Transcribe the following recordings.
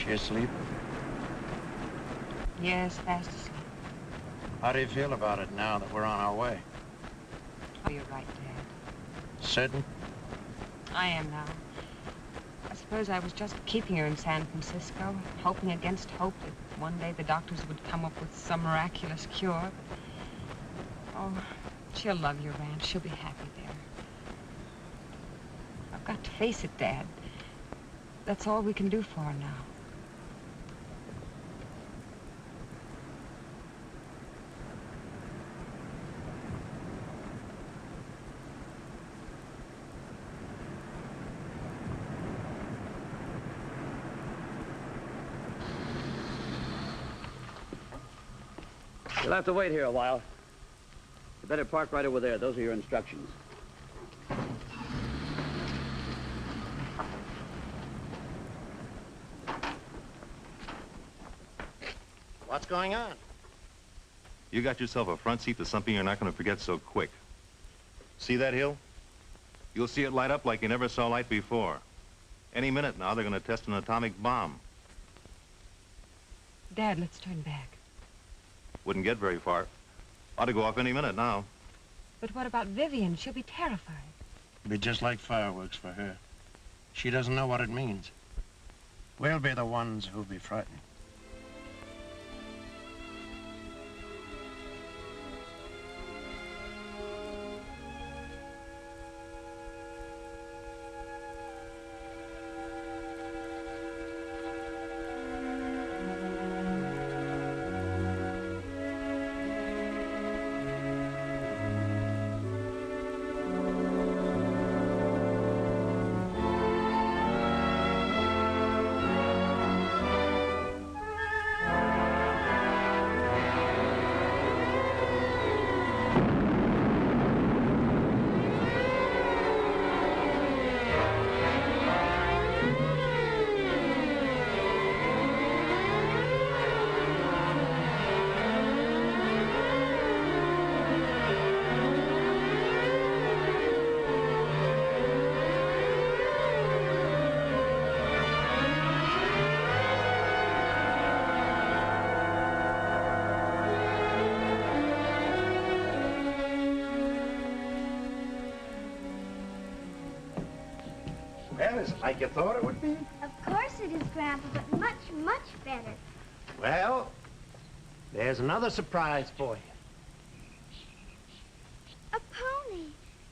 She asleep? Yes, fast asleep. How do you feel about it now that we're on our way? Oh, you're right, Dad. Certain? I am now. I suppose I was just keeping her in San Francisco, hoping against hope that one day the doctors would come up with some miraculous cure. Oh, she'll love your ranch. She'll be happy there. I've got to face it, Dad. That's all we can do for her now. You'll have to wait here a while. You better park right over there. Those are your instructions. What's going on? You got yourself a front seat to something you're not going to forget so quick. See that hill? You'll see it light up like you never saw light before. Any minute now, they're going to test an atomic bomb. Dad, let's turn back. Wouldn't get very far. Ought to go off any minute now. But what about Vivian? She'll be terrified. It'll be just like fireworks for her. She doesn't know what it means. We'll be the ones who'll be frightened. Well, is it like you thought it would be? Of course it is, Grandpa, but much, much better. Well, there's another surprise for you. A pony.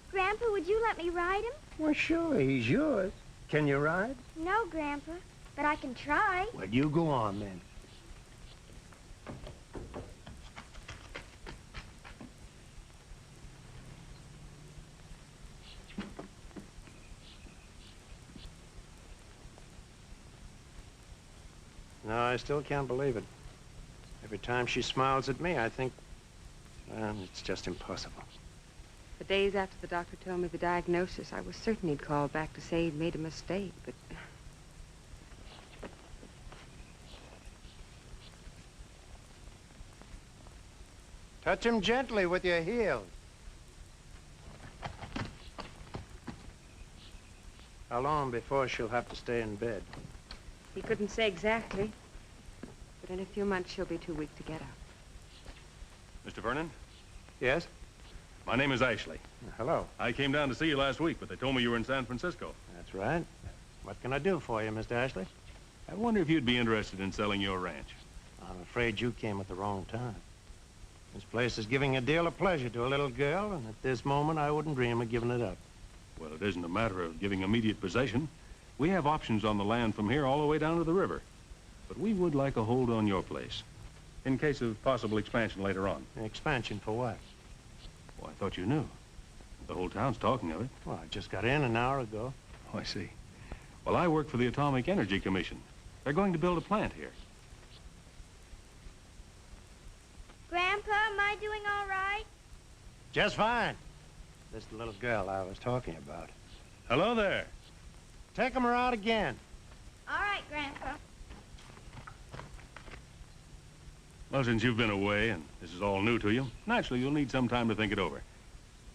Grandpa, would you let me ride him? Well, sure, he's yours. Can you ride? No, Grandpa, but I can try. Well, you go on then. No, I still can't believe it. Every time she smiles at me, I think, well, it's just impossible. The days after the doctor told me the diagnosis, I was certain he'd call back to say he'd made a mistake, but... Touch him gently with your heel. How long before she'll have to stay in bed? He couldn't say exactly, but in a few months she'll be too weak to get up. Mr. Vernon? Yes? My name is Ashley. Hello. I came down to see you last week, but they told me you were in San Francisco. That's right. What can I do for you, Mr. Ashley? I wonder if you'd be interested in selling your ranch. I'm afraid you came at the wrong time. This place is giving a deal of pleasure to a little girl, and at this moment, I wouldn't dream of giving it up. Well, it isn't a matter of giving immediate possession. We have options on the land from here all the way down to the river. But we would like a hold on your place, in case of possible expansion later on. Expansion for what? Oh, I thought you knew. The whole town's talking of it. Well, I just got in an hour ago. Oh, I see. Well, I work for the Atomic Energy Commission. They're going to build a plant here. Grandpa, am I doing all right? Just fine. This is the little girl I was talking about. Hello there. Take her out again. All right, Grandpa. Well, since you've been away and this is all new to you, naturally you'll need some time to think it over.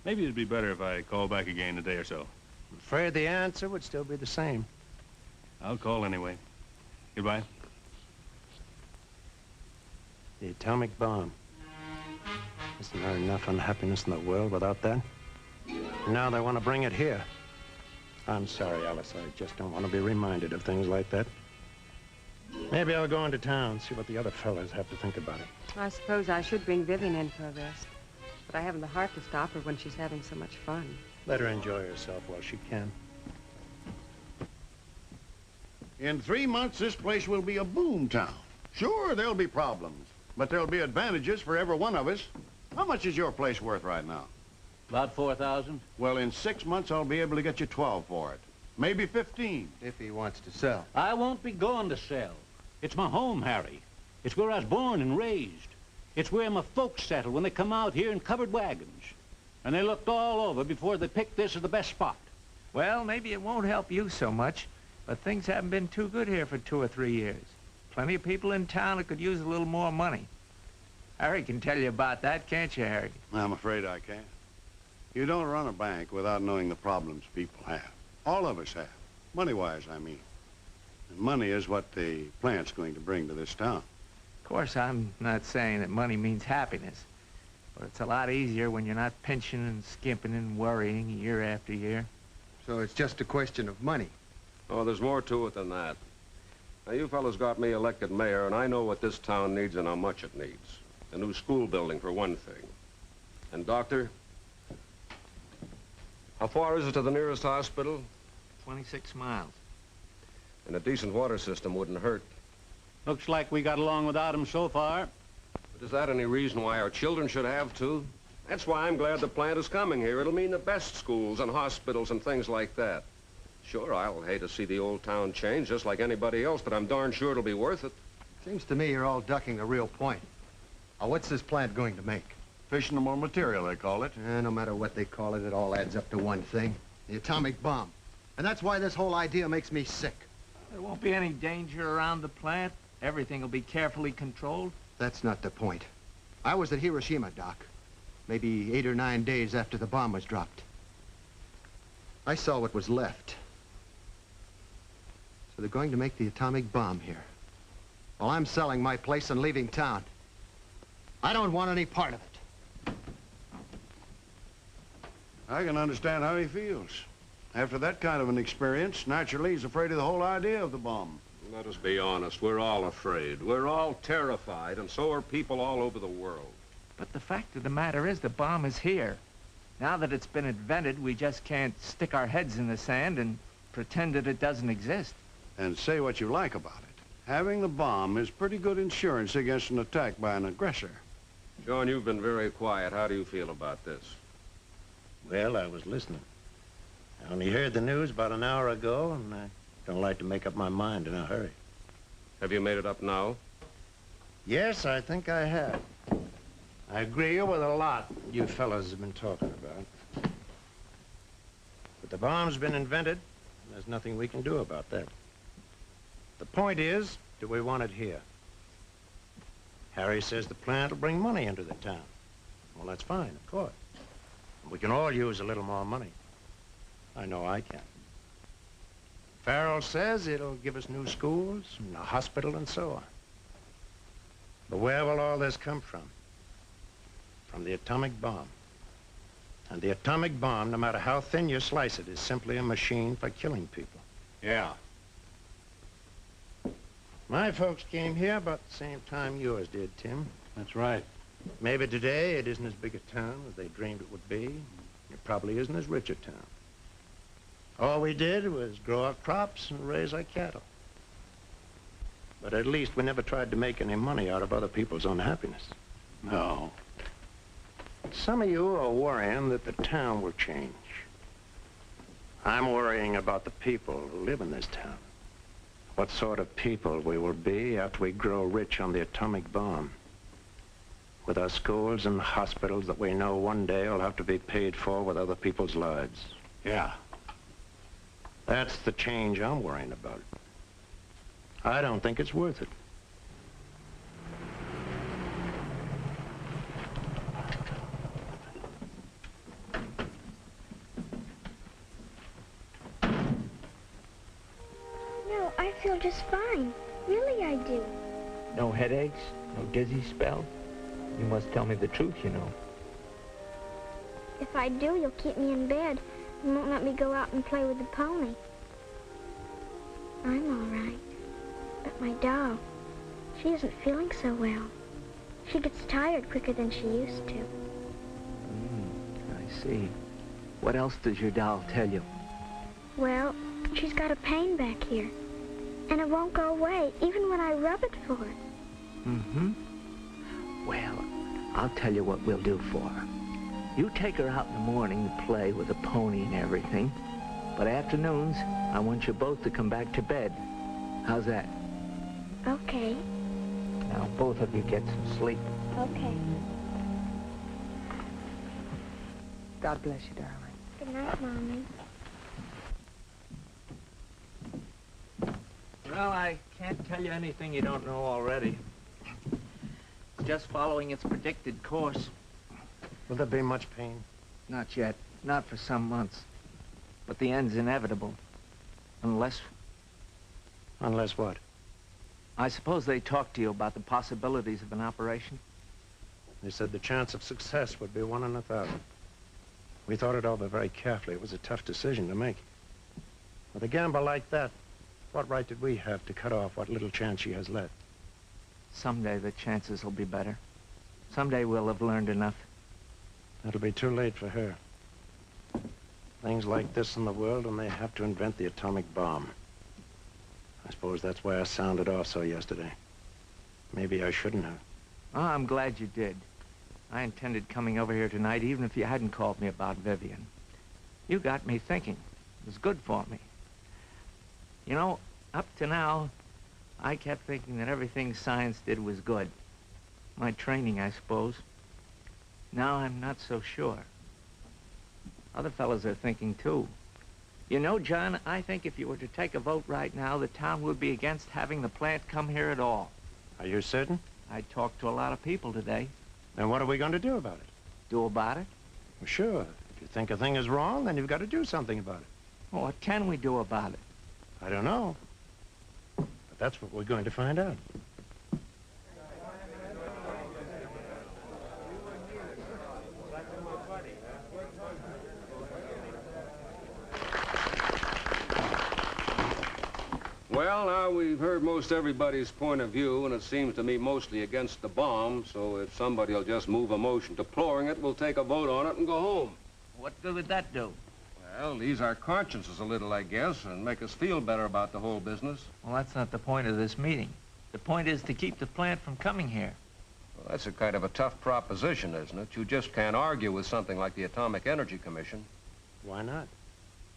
Maybe it'd be better if I call back again in a day or so. I'm afraid the answer would still be the same. I'll call anyway. Goodbye. The atomic bomb. Isn't there enough unhappiness in the world without that? And now they want to bring it here. I'm sorry, Alice. I just don't want to be reminded of things like that. Maybe I'll go into town, see what the other fellas have to think about it. I suppose I should bring Vivian in for a rest. But I haven't the heart to stop her when she's having so much fun. Let her enjoy herself while she can. In 3 months, this place will be a boom town. Sure, there'll be problems, but there'll be advantages for every one of us. How much is your place worth right now? About 4,000. Well, in 6 months, I'll be able to get you 12 for it. Maybe 15. If he wants to sell. I won't be going to sell. It's my home, Harry. It's where I was born and raised. It's where my folks settled when they come out here in covered wagons. And they looked all over before they picked this as the best spot. Well, maybe it won't help you so much, but things haven't been too good here for 2 or 3 years. Plenty of people in town that could use a little more money. Harry can tell you about that, can't you, Harry? I'm afraid I can't. You don't run a bank without knowing the problems people have. All of us have. Money-wise, I mean. And money is what the plant's going to bring to this town. Of course, I'm not saying that money means happiness, but it's a lot easier when you're not pinching and skimping and worrying year after year. So it's just a question of money. Oh, there's more to it than that. Now, you fellas got me elected mayor, and I know what this town needs and how much it needs. A new school building, for one thing. And, Doctor, how far is it to the nearest hospital? 26 miles. And a decent water system wouldn't hurt. Looks like we got along without him so far. But is that any reason why our children should have to? That's why I'm glad the plant is coming here. It'll mean the best schools and hospitals and things like that. Sure, I'll hate to see the old town change just like anybody else, but I'm darn sure it'll be worth it. Seems to me you're all ducking the real point. Now, what's this plant going to make? Fissionable material, they call it. No matter what they call it, it all adds up to one thing. The atomic bomb. And that's why this whole idea makes me sick. There won't be any danger around the plant. Everything will be carefully controlled. That's not the point. I was at Hiroshima, Doc. Maybe 8 or 9 days after the bomb was dropped. I saw what was left. So they're going to make the atomic bomb here. While I'm selling my place and leaving town. I don't want any part of it. I can understand how he feels. After that kind of an experience, naturally, he's afraid of the whole idea of the bomb. Let us be honest. We're all afraid. We're all terrified, and so are people all over the world. But the fact of the matter is the bomb is here. Now that it's been invented, we just can't stick our heads in the sand and pretend that it doesn't exist. And say what you like about it. Having the bomb is pretty good insurance against an attack by an aggressor. John, you've been very quiet. How do you feel about this? Well, I was listening. I only heard the news about an hour ago, and I don't like to make up my mind in a hurry. Have you made it up now? Yes, I think I have. I agree with a lot you fellas have been talking about. But the bomb's been invented, and there's nothing we can do about that. The point is, do we want it here? Harry says the plant will bring money into the town. Well, that's fine, of course. We can all use a little more money. I know I can. Farrell says it'll give us new schools and a hospital and so on. But where will all this come from? From the atomic bomb. And the atomic bomb, no matter how thin you slice it, is simply a machine for killing people. Yeah. My folks came here about the same time yours did, Tim. That's right. Maybe today it isn't as big a town as they dreamed it would be. It probably isn't as rich a town. All we did was grow our crops and raise our cattle. But at least we never tried to make any money out of other people's unhappiness. No. Some of you are worrying that the town will change. I'm worrying about the people who live in this town. What sort of people we will be after we grow rich on the atomic bomb. With our schools and hospitals that we know one day will have to be paid for with other people's lives. Yeah. That's the change I'm worrying about. I don't think it's worth it. No, I feel just fine. Really, I do. No headaches, No dizzy spell? You must tell me the truth, you know. If I do, you'll keep me in bed and won't let me go out and play with the pony. I'm all right. But my doll, she isn't feeling so well. She gets tired quicker than she used to. I see. What else does your doll tell you? Well, she's got a pain back here. And it won't go away, even when I rub it for her. Mm-hmm. Well, I'll tell you what we'll do for her. You take her out in the morning to play with the pony and everything. But afternoons, I want you both to come back to bed. How's that? Okay. Now, both of you get some sleep. Okay. God bless you, darling. Good night, Mommy. Well, I can't tell you anything you don't know already. It's just following its predicted course. Will there be much pain? Not yet. Not for some months. But the end's inevitable. Unless... Unless what? I suppose they talked to you about the possibilities of an operation? They said the chance of success would be 1 in 1,000. We thought it over very carefully. It was a tough decision to make. With a gamble like that, what right did we have to cut off what little chance she has left? Someday the chances will be better. Someday we'll have learned enough. It'll be too late for her. Things like this in the world, and they have to invent the atomic bomb. I suppose that's why I sounded off so yesterday. Maybe I shouldn't have. Oh, I'm glad you did. I intended coming over here tonight even if you hadn't called me about Vivian. You got me thinking. It was good for me. You know, up to now, I kept thinking that everything science did was good. My training, I suppose. Now I'm not so sure. Other fellas are thinking, too. You know, John, I think if you were to take a vote right now, the town would be against having the plant come here at all. Are you certain? I talked to a lot of people today. Then what are we going to do about it? Do about it? Well, sure. If you think a thing is wrong, then you've got to do something about it. Well, what can we do about it? I don't know. But that's what we're going to find out. Well, now we've heard most everybody's point of view, and it seems to me mostly against the bomb, so if somebody will just move a motion deploring it, we'll take a vote on it and go home. What good would that do? Well, ease our consciences a little, I guess, and make us feel better about the whole business. Well, that's not the point of this meeting. The point is to keep the plant from coming here. Well, that's a kind of a tough proposition, isn't it? You just can't argue with something like the Atomic Energy Commission. Why not?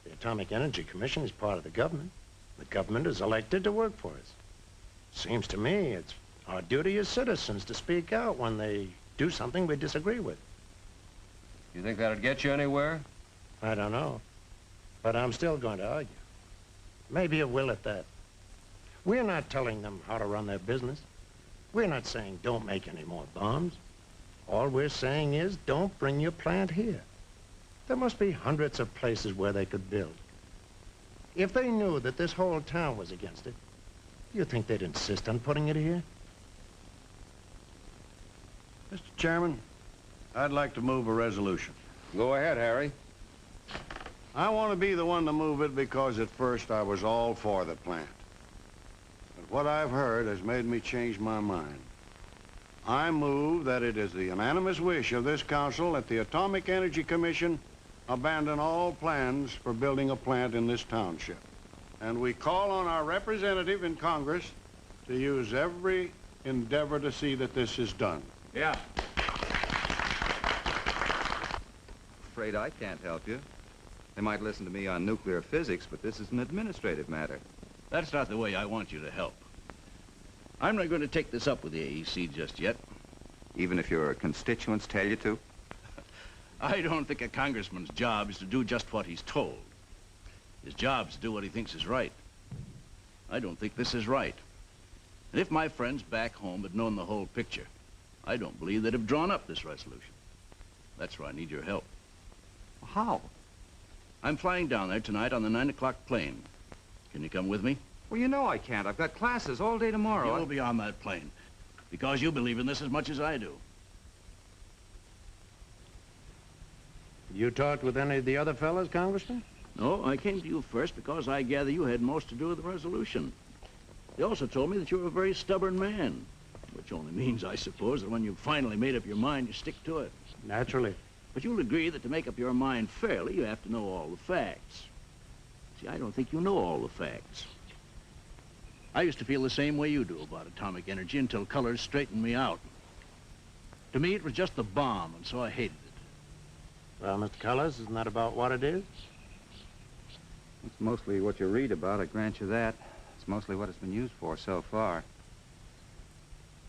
The Atomic Energy Commission is part of the government. The government is elected to work for us. Seems to me it's our duty as citizens to speak out when they do something we disagree with. You think that'd get you anywhere? I don't know. But I'm still going to argue. Maybe it will at that. We're not telling them how to run their business. We're not saying don't make any more bombs. All we're saying is don't bring your plant here. There must be hundreds of places where they could build. If they knew that this whole town was against it, you think they'd insist on putting it here? Mr. Chairman, I'd like to move a resolution. Go ahead, Harry. I want to be the one to move it because at first I was all for the plant. But what I've heard has made me change my mind. I move that it is the unanimous wish of this council that the Atomic Energy Commission abandon all plans for building a plant in this township. And we call on our representative in Congress to use every endeavor to see that this is done. Yeah. Afraid I can't help you. They might listen to me on nuclear physics, but this is an administrative matter. That's not the way I want you to help. I'm not going to take this up with the AEC just yet. Even if your constituents tell you to? I don't think a congressman's job is to do just what he's told. His job is to do what he thinks is right. I don't think this is right. And if my friends back home had known the whole picture, I don't believe they'd have drawn up this resolution. That's where I need your help. How? I'm flying down there tonight on the 9 o'clock plane. Can you come with me? Well, you know I can't. I've got classes all day tomorrow. You'll be on that plane. Because you believe in this as much as I do. You talked with any of the other fellas, Congressman? No, I came to you first because I gather you had most to do with the resolution. They also told me that you were a very stubborn man, which only means, I suppose, that when you've finally made up your mind, you stick to it. Naturally. But you'll agree that to make up your mind fairly, you have to know all the facts. See, I don't think you know all the facts. I used to feel the same way you do about atomic energy until Colors straightened me out. To me, it was just the bomb, and so I hated it. Well, Mr. Colors, isn't that about what it is? It's mostly what you read about, I grant you that. It's mostly what it's been used for so far.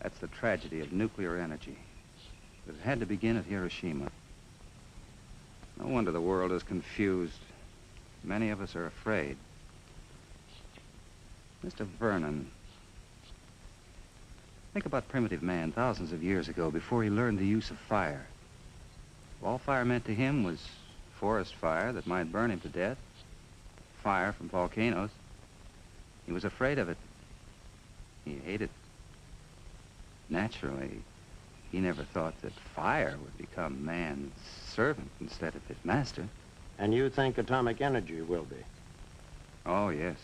That's the tragedy of nuclear energy. It had to begin at Hiroshima. No wonder the world is confused. Many of us are afraid. Mr. Vernon, think about primitive man thousands of years ago before he learned the use of fire. All fire meant to him was forest fire that might burn him to death, fire from volcanoes. He was afraid of it. He hated it. Naturally, he never thought that fire would become man's servant instead of his master. And you think atomic energy will be? Oh, yes.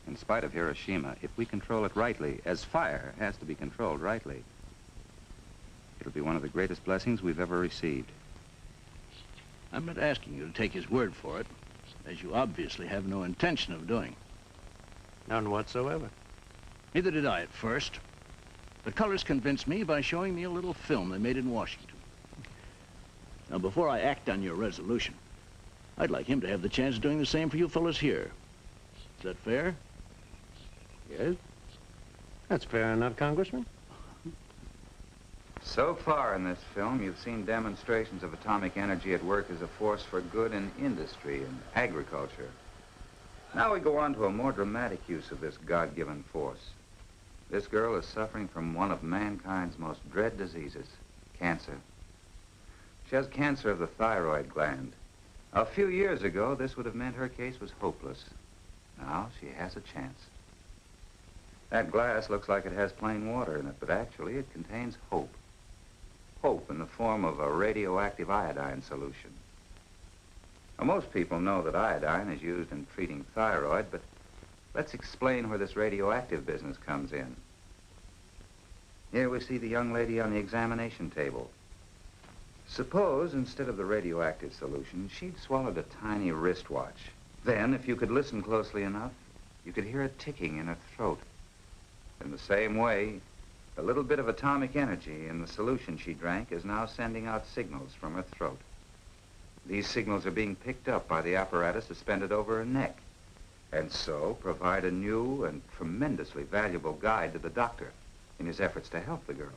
In spite of Hiroshima, if we control it rightly, as fire has to be controlled rightly, it'll be one of the greatest blessings we've ever received. I'm not asking you to take his word for it, as you obviously have no intention of doing. None whatsoever. Neither did I at first. But Colors convinced me by showing me a little film they made in Washington. Now, before I act on your resolution, I'd like him to have the chance of doing the same for you fellas here. Is that fair? Yes. That's fair enough, Congressman. So far in this film, you've seen demonstrations of atomic energy at work as a force for good in industry and agriculture. Now we go on to a more dramatic use of this God-given force. This girl is suffering from one of mankind's most dread diseases, cancer. She has cancer of the thyroid gland. A few years ago, this would have meant her case was hopeless. Now she has a chance. That glass looks like it has plain water in it, but actually it contains hope. Hope in the form of a radioactive iodine solution. Now, most people know that iodine is used in treating thyroid, but let's explain where this radioactive business comes in. Here we see the young lady on the examination table. Suppose, instead of the radioactive solution, she'd swallowed a tiny wristwatch. Then, if you could listen closely enough, you could hear a ticking in her throat. In the same way, a little bit of atomic energy in the solution she drank is now sending out signals from her throat. These signals are being picked up by the apparatus suspended over her neck, and so provide a new and tremendously valuable guide to the doctor in his efforts to help the girl.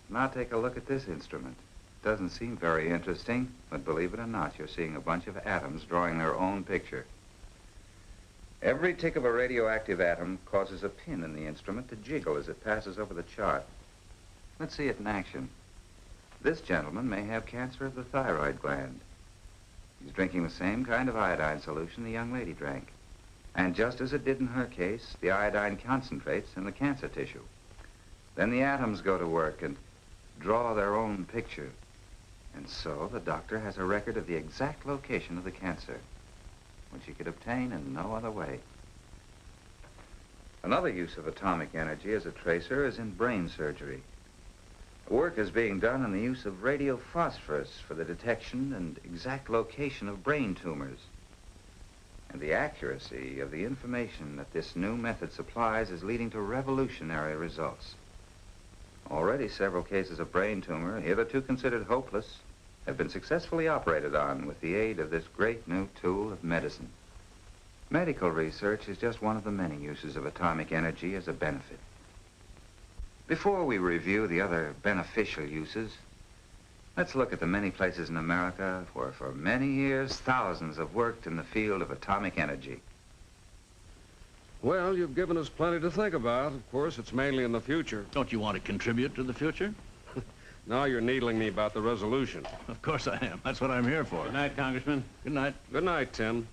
Now take a look at this instrument. It doesn't seem very interesting, but believe it or not, you're seeing a bunch of atoms drawing their own picture. Every tick of a radioactive atom causes a pin in the instrument to jiggle as it passes over the chart. Let's see it in action. This gentleman may have cancer of the thyroid gland. He's drinking the same kind of iodine solution the young lady drank. And just as it did in her case, the iodine concentrates in the cancer tissue. Then the atoms go to work and draw their own picture. And so the doctor has a record of the exact location of the cancer, which he could obtain in no other way. Another use of atomic energy as a tracer is in brain surgery. Work is being done in the use of radiophosphorus for the detection and exact location of brain tumors. And the accuracy of the information that this new method supplies is leading to revolutionary results. Already several cases of brain tumor, hitherto considered hopeless, have been successfully operated on with the aid of this great new tool of medicine. Medical research is just one of the many uses of atomic energy as a benefit. Before we review the other beneficial uses, let's look at the many places in America where for many years thousands have worked in the field of atomic energy. Well, you've given us plenty to think about. Of course, it's mainly in the future. Don't you want to contribute to the future? Now you're needling me about the resolution. Of course I am. That's what I'm here for. Good night, Congressman. Good night. Good night, Tim.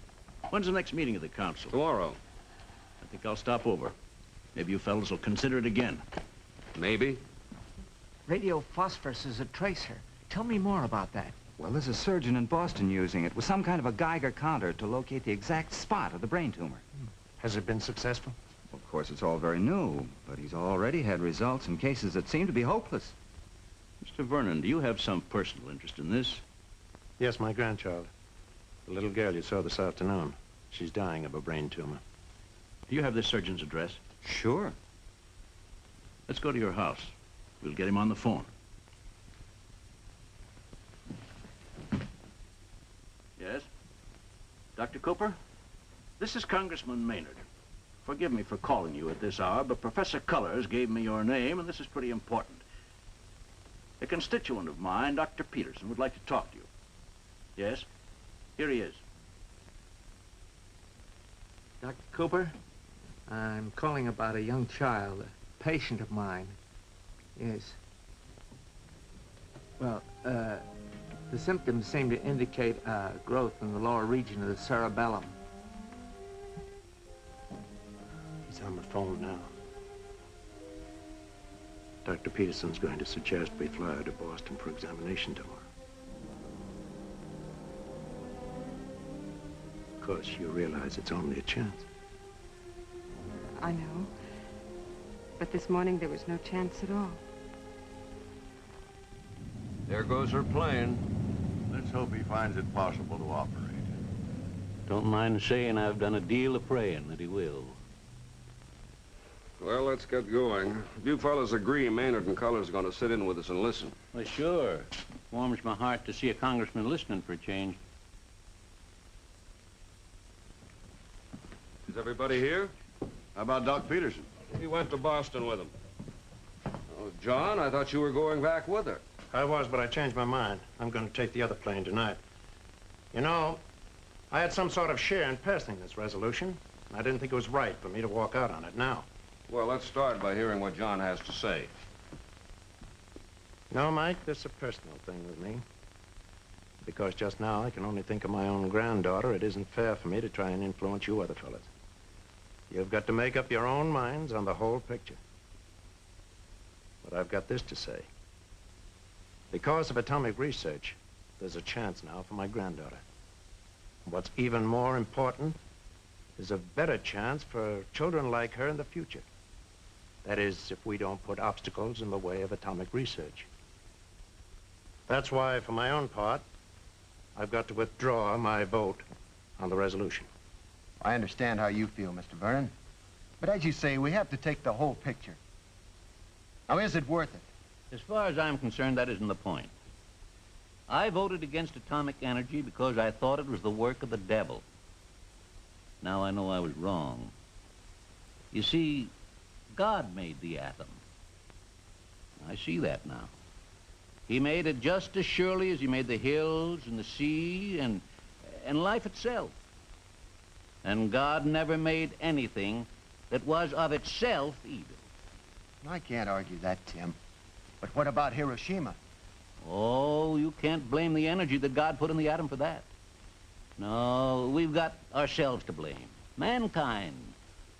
When's the next meeting of the council? Tomorrow. I think I'll stop over. Maybe you fellas will consider it again. Maybe. Radiophosphorus is a tracer. Tell me more about that. Well, there's a surgeon in Boston using it with some kind of a Geiger counter to locate the exact spot of the brain tumor. Has it been successful? Of course, it's all very new, but he's already had results in cases that seem to be hopeless. Mr. Vernon, do you have some personal interest in this? Yes, my grandchild. The little girl you saw this afternoon. She's dying of a brain tumor. Do you have this surgeon's address? Sure. Let's go to your house. We'll get him on the phone. Yes? Dr. Cooper? This is Congressman Maynard. Forgive me for calling you at this hour, but Professor Cullors gave me your name, and this is pretty important. A constituent of mine, Dr. Peterson, would like to talk to you. Yes? Here he is. Dr. Cooper, I'm calling about a young child, a patient of mine. Yes. Well, the symptoms seem to indicate growth in the lower region of the cerebellum. He's on the phone now. Dr. Peterson's going to suggest we fly her to Boston for examination tomorrow. Of course, you realize it's only a chance. I know. But this morning there was no chance at all. There goes her plane. Let's hope he finds it possible to operate. Don't mind saying I've done a deal of praying that he will. Well, let's get going. If you fellas agree, Maynard and Cullors are going to sit in with us and listen. Well, sure. Warms my heart to see a congressman listening for a change. Is everybody here? How about Doc Peterson? He went to Boston with him. Oh, John, I thought you were going back with her. I was, but I changed my mind. I'm going to take the other plane tonight. You know, I had some sort of share in passing this resolution. I didn't think it was right for me to walk out on it now. Well, let's start by hearing what John has to say. No, Mike, this is a personal thing with me. Because just now I can only think of my own granddaughter, it isn't fair for me to try and influence you other fellas. You've got to make up your own minds on the whole picture. But I've got this to say. Because of atomic research, there's a chance now for my granddaughter. What's even more important is a better chance for children like her in the future. That is, if we don't put obstacles in the way of atomic research. That's why, for my own part, I've got to withdraw my vote on the resolution. I understand how you feel, Mr. Vernon. But as you say, we have to take the whole picture. Now, is it worth it? As far as I'm concerned, that isn't the point. I voted against atomic energy because I thought it was the work of the devil. Now I know I was wrong. You see, God made the atom. I see that now. He made it just as surely as he made the hills and the sea and life itself. And God never made anything that was of itself evil. I can't argue that, Tim. But what about Hiroshima? Oh, you can't blame the energy that God put in the atom for that. No, we've got ourselves to blame. Mankind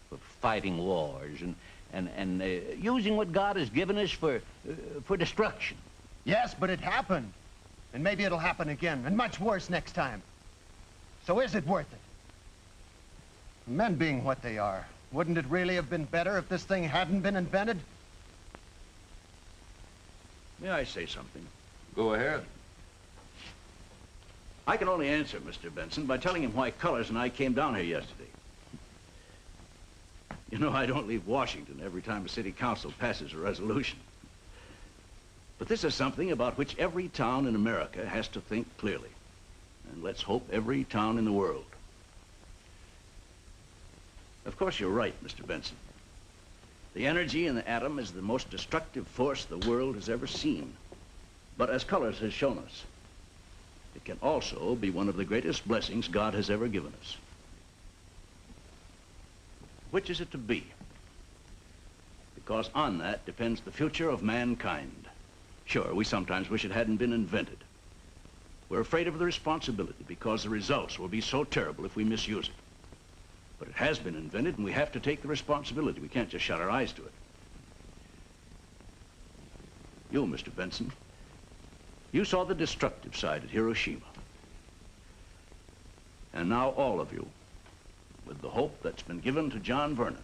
for fighting wars and using what God has given us for destruction. Yes, but it happened. And maybe it'll happen again, and much worse next time. So is it worth it? Men being what they are, wouldn't it really have been better if this thing hadn't been invented? May I say something? Go ahead. I can only answer Mr. Benson by telling him why Cullors and I came down here yesterday. You know, I don't leave Washington every time a city council passes a resolution. But this is something about which every town in America has to think clearly. And let's hope every town in the world. Of course, you're right, Mr. Benson. The energy in the atom is the most destructive force the world has ever seen. But as Cullors has shown us, it can also be one of the greatest blessings God has ever given us. Which is it to be? Because on that depends the future of mankind. Sure, we sometimes wish it hadn't been invented. We're afraid of the responsibility because the results will be so terrible if we misuse it. But it has been invented and we have to take the responsibility. We can't just shut our eyes to it. You, Mr. Benson, you saw the destructive side at Hiroshima. And now all of you, with the hope that's been given to John Vernon,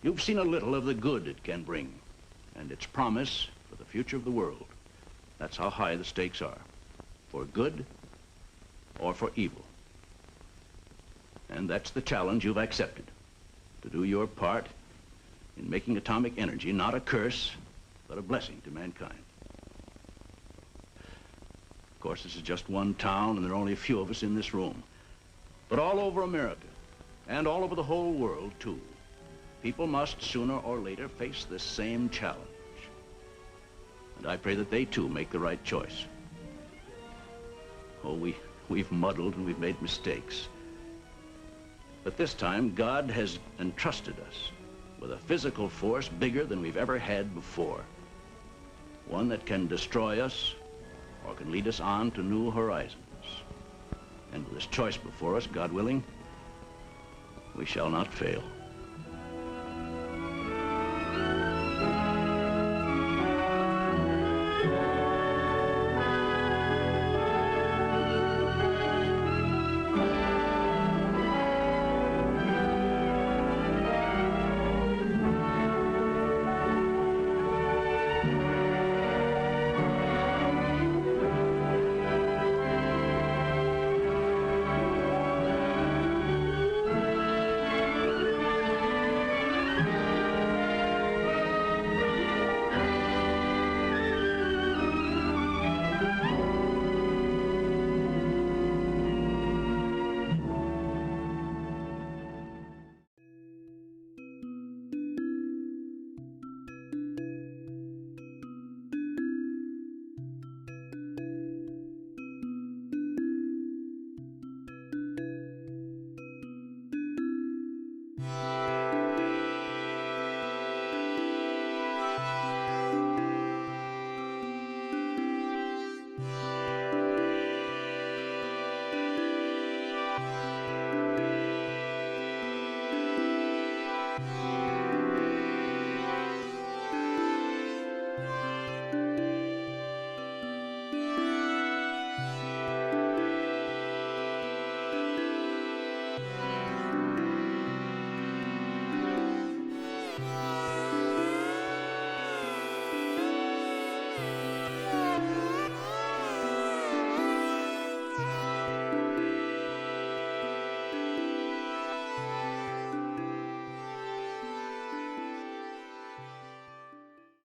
you've seen a little of the good it can bring and its promise for the future of the world. That's how high the stakes are, for good or for evil. And that's the challenge you've accepted, to do your part in making atomic energy not a curse, but a blessing to mankind. Of course, this is just one town, and there are only a few of us in this room. But all over America, and all over the whole world, too, people must, sooner or later, face this same challenge. And I pray that they, too, make the right choice. Oh, we've muddled and we've made mistakes. But this time, God has entrusted us with a physical force bigger than we've ever had before. One that can destroy us or can lead us on to new horizons. And with this choice before us, God willing, we shall not fail.